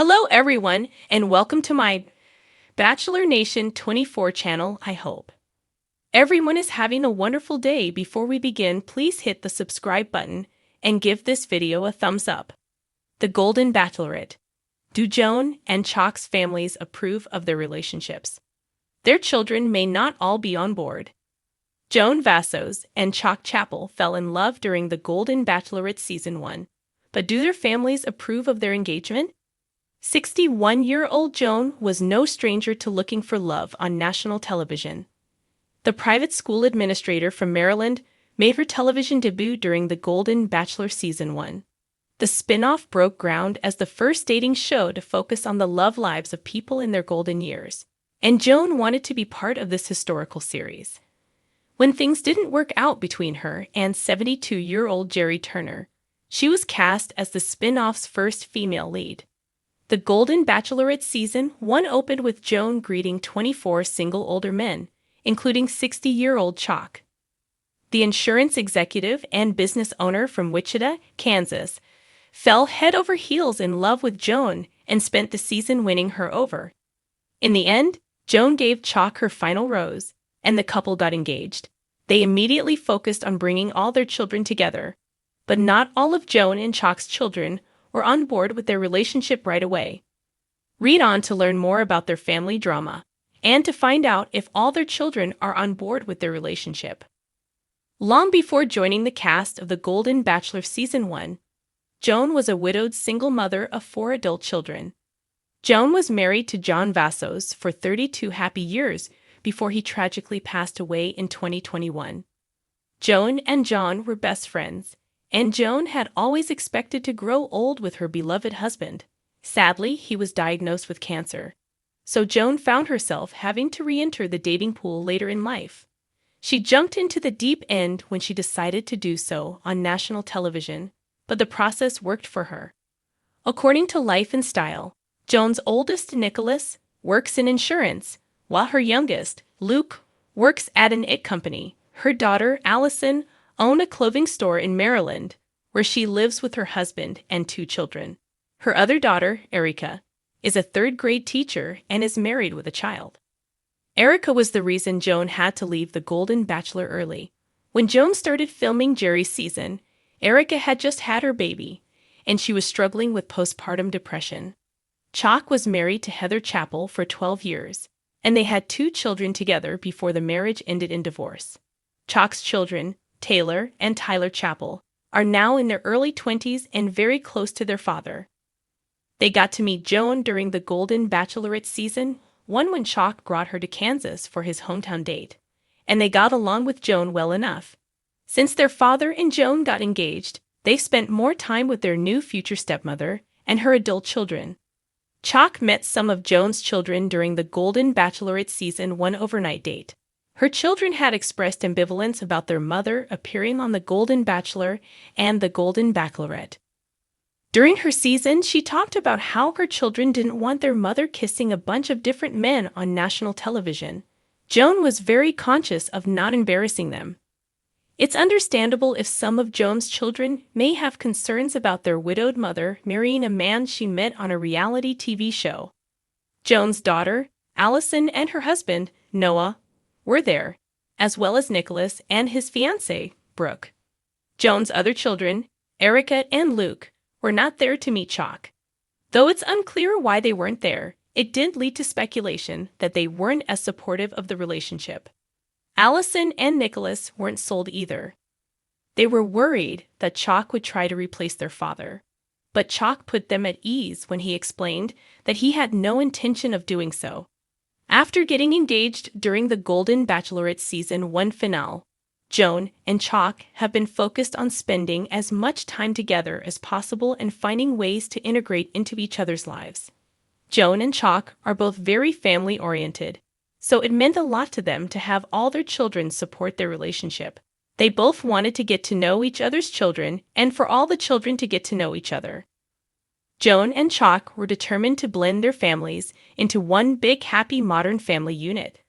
Hello, everyone, and welcome to my Bachelor Nation 24 channel, I hope. Everyone is having a wonderful day. Before we begin, please hit the subscribe button and give this video a thumbs up. The Golden Bachelorette. Do Joan and Chock's families approve of their relationships? Their children may not all be on board. Joan Vassos and Chock Chapel fell in love during the Golden Bachelorette Season 1, but do their families approve of their engagement? 61-year-old Joan was no stranger to looking for love on national television. The private school administrator from Maryland made her television debut during the Golden Bachelor Season 1. The spin-off broke ground as the first dating show to focus on the love lives of people in their golden years, and Joan wanted to be part of this historical series. When things didn't work out between her and 72-year-old Jerry Turner, she was cast as the spin-off's first female lead. The Golden Bachelorette Season 1 opened with Joan greeting 24 single older men, including 60-year-old Chock. The insurance executive and business owner from Wichita, Kansas, fell head over heels in love with Joan and spent the season winning her over. In the end, Joan gave Chock her final rose, and the couple got engaged. They immediately focused on bringing all their children together, but not all of Joan and Chock's children were on board with their relationship right away. Read on to learn more about their family drama and to find out if all their children are on board with their relationship. Long before joining the cast of The Golden Bachelor Season 1, Joan was a widowed single mother of 4 adult children. Joan was married to John Vassos for 32 happy years before he tragically passed away in 2021. Joan and John were best friends, and Joan had always expected to grow old with her beloved husband. Sadly, he was diagnosed with cancer, so Joan found herself having to re-enter the dating pool later in life. She jumped into the deep end when she decided to do so on national television, but the process worked for her. According to Life and Style, Joan's oldest, Nicholas, works in insurance, while her youngest, Luke, works at an IT company. Her daughter, Allison, owns a clothing store in Maryland, where she lives with her husband and 2 children. Her other daughter, Erica, is a 3rd-grade teacher and is married with a child. Erica was the reason Joan had to leave The Golden Bachelor early. When Joan started filming Jerry's season, Erica had just had her baby, and she was struggling with postpartum depression. Chock was married to Heather Chapel for 12 years, and they had 2 children together before the marriage ended in divorce. Chock's children, Taylor and Tyler Chapel, are now in their early 20s and very close to their father. They got to meet Joan during the Golden Bachelorette Season 1 when Chock brought her to Kansas for his hometown date, and they got along with Joan well enough. Since their father and Joan got engaged, they spent more time with their new future stepmother and her adult children. Chock met some of Joan's children during the Golden Bachelorette Season 1 overnight date. Her children had expressed ambivalence about their mother appearing on The Golden Bachelor and The Golden Bachelorette. During her season, she talked about how her children didn't want their mother kissing a bunch of different men on national television. Joan was very conscious of not embarrassing them. It's understandable if some of Joan's children may have concerns about their widowed mother marrying a man she met on a reality TV show. Joan's daughter, Allison, and her husband, Noah, were there, as well as Nicholas and his fiancée, Brooke. Joan's other children, Erica and Luke, were not there to meet Chock. Though it's unclear why they weren't there, it did lead to speculation that they weren't as supportive of the relationship. Allison and Nicholas weren't sold either. They were worried that Chock would try to replace their father, but Chock put them at ease when he explained that he had no intention of doing so. After getting engaged during the Golden Bachelorette Season 1 finale, Joan and Chock have been focused on spending as much time together as possible and finding ways to integrate into each other's lives. Joan and Chock are both very family-oriented, so it meant a lot to them to have all their children support their relationship. They both wanted to get to know each other's children and for all the children to get to know each other. Joan and Chock were determined to blend their families into one big happy modern family unit.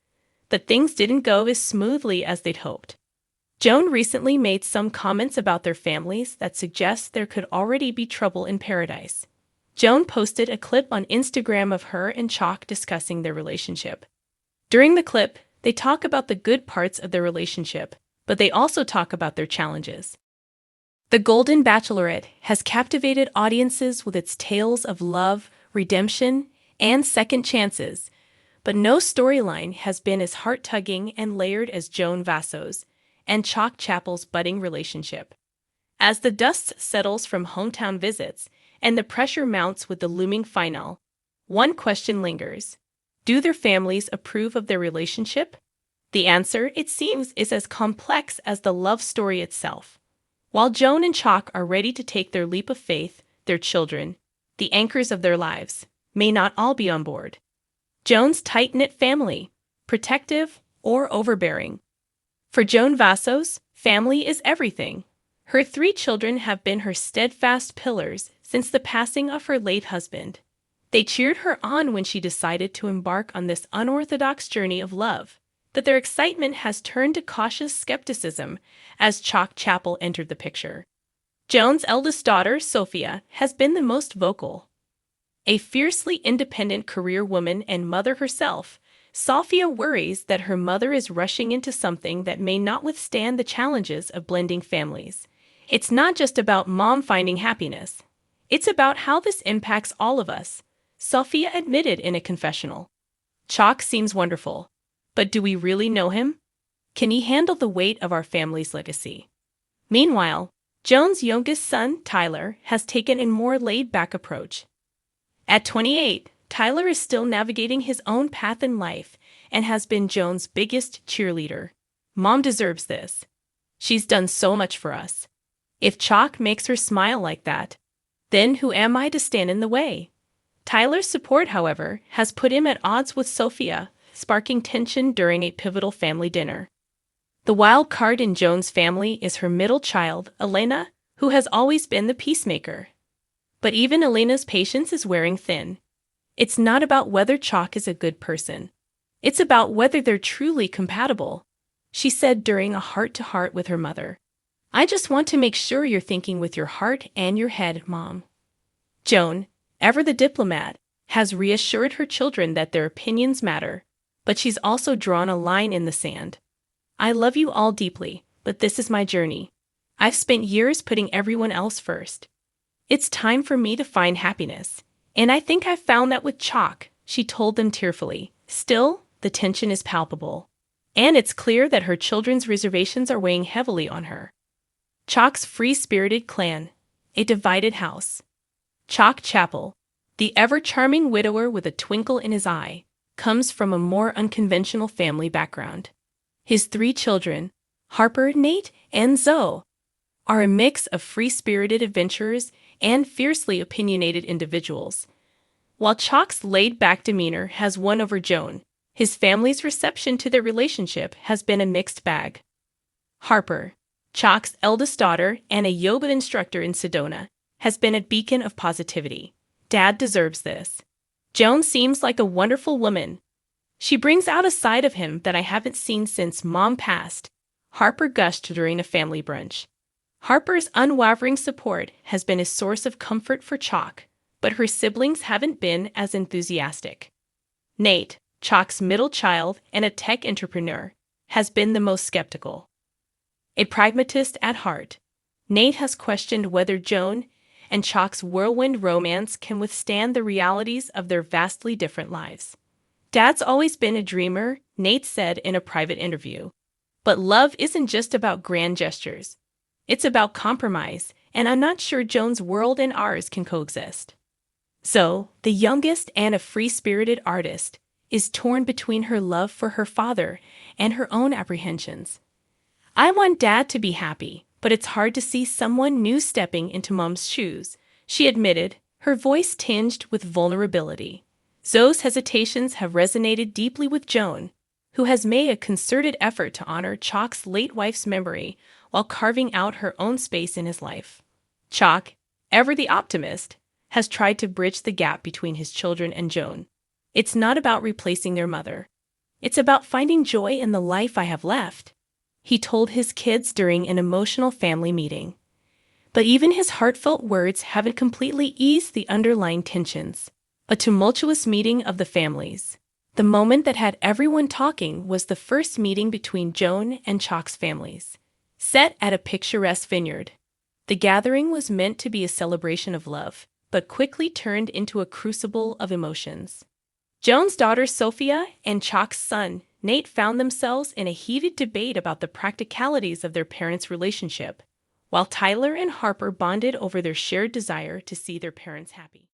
But things didn't go as smoothly as they'd hoped. Joan recently made some comments about their families that suggest there could already be trouble in paradise. Joan posted a clip on Instagram of her and Chock discussing their relationship. During the clip, they talk about the good parts of their relationship, but they also talk about their challenges. The Golden Bachelorette has captivated audiences with its tales of love, redemption, and second chances, but no storyline has been as heart-tugging and layered as Joan Vasso's and Chock Chapel's budding relationship. As the dust settles from hometown visits and the pressure mounts with the looming final, one question lingers. Do their families approve of their relationship? The answer, it seems, is as complex as the love story itself. While Joan and Chock are ready to take their leap of faith, their children, the anchors of their lives, may not all be on board. Joan's tight-knit family, protective or overbearing. For Joan Vassos, family is everything. Her 3 children have been her steadfast pillars since the passing of her late husband. They cheered her on when she decided to embark on this unorthodox journey of love, but their excitement has turned to cautious skepticism as Chock Chapel entered the picture. Joan's eldest daughter, Sophia, has been the most vocal. A fiercely independent career woman and mother herself, Sophia worries that her mother is rushing into something that may not withstand the challenges of blending families. It's not just about mom finding happiness. It's about how this impacts all of us, Sophia admitted in a confessional. Chock seems wonderful, but do we really know him? Can he handle the weight of our family's legacy? Meanwhile, Joan's youngest son, Tyler, has taken a more laid-back approach. At 28, Tyler is still navigating his own path in life and has been Joan's biggest cheerleader. Mom deserves this. She's done so much for us. If Chock makes her smile like that, then who am I to stand in the way? Tyler's support, however, has put him at odds with Sophia, sparking tension during a pivotal family dinner. The wild card in Joan's family is her middle child, Elena, who has always been the peacemaker. But even Elena's patience is wearing thin. It's not about whether Chock is a good person. It's about whether they're truly compatible, she said during a heart-to-heart with her mother. I just want to make sure you're thinking with your heart and your head, Mom. Joan, ever the diplomat, has reassured her children that their opinions matter, but she's also drawn a line in the sand. I love you all deeply, but this is my journey. I've spent years putting everyone else first. It's time for me to find happiness, and I think I've found that with Chock, she told them tearfully. Still, the tension is palpable, and it's clear that her children's reservations are weighing heavily on her. Chock's free-spirited clan, a divided house. Chock Chapel, the ever-charming widower with a twinkle in his eye, comes from a more unconventional family background. His 3 children, Harper, Nate, and Zoe, are a mix of free-spirited adventurers and fiercely opinionated individuals. While Chock's laid-back demeanor has won over Joan, his family's reception to their relationship has been a mixed bag. Harper, Chock's eldest daughter and a yoga instructor in Sedona, has been a beacon of positivity. Dad deserves this. Joan seems like a wonderful woman. She brings out a side of him that I haven't seen since Mom passed, Harper gushed during a family brunch. Harper's unwavering support has been a source of comfort for Chock, but her siblings haven't been as enthusiastic. Nate, Chock's middle child and a tech entrepreneur, has been the most skeptical. A pragmatist at heart, Nate has questioned whether Joan and Chock's whirlwind romance can withstand the realities of their vastly different lives. Dad's always been a dreamer, Nate said in a private interview. But love isn't just about grand gestures. It's about compromise, and I'm not sure Joan's world and ours can coexist. Zoe, the youngest and a free-spirited artist, is torn between her love for her father and her own apprehensions. I want Dad to be happy, but it's hard to see someone new stepping into Mom's shoes, she admitted, her voice tinged with vulnerability. Zoe's hesitations have resonated deeply with Joan, who has made a concerted effort to honor Chock's late wife's memory while carving out her own space in his life. Chock, ever the optimist, has tried to bridge the gap between his children and Joan. It's not about replacing their mother. It's about finding joy in the life I have left, he told his kids during an emotional family meeting. But even his heartfelt words haven't completely eased the underlying tensions. A tumultuous meeting of the families. The moment that had everyone talking was the first meeting between Joan and Chock's families, set at a picturesque vineyard. The gathering was meant to be a celebration of love, but quickly turned into a crucible of emotions. Joan's daughter Sophia and Chock's son Nate found themselves in a heated debate about the practicalities of their parents' relationship, while Tyler and Harper bonded over their shared desire to see their parents happy.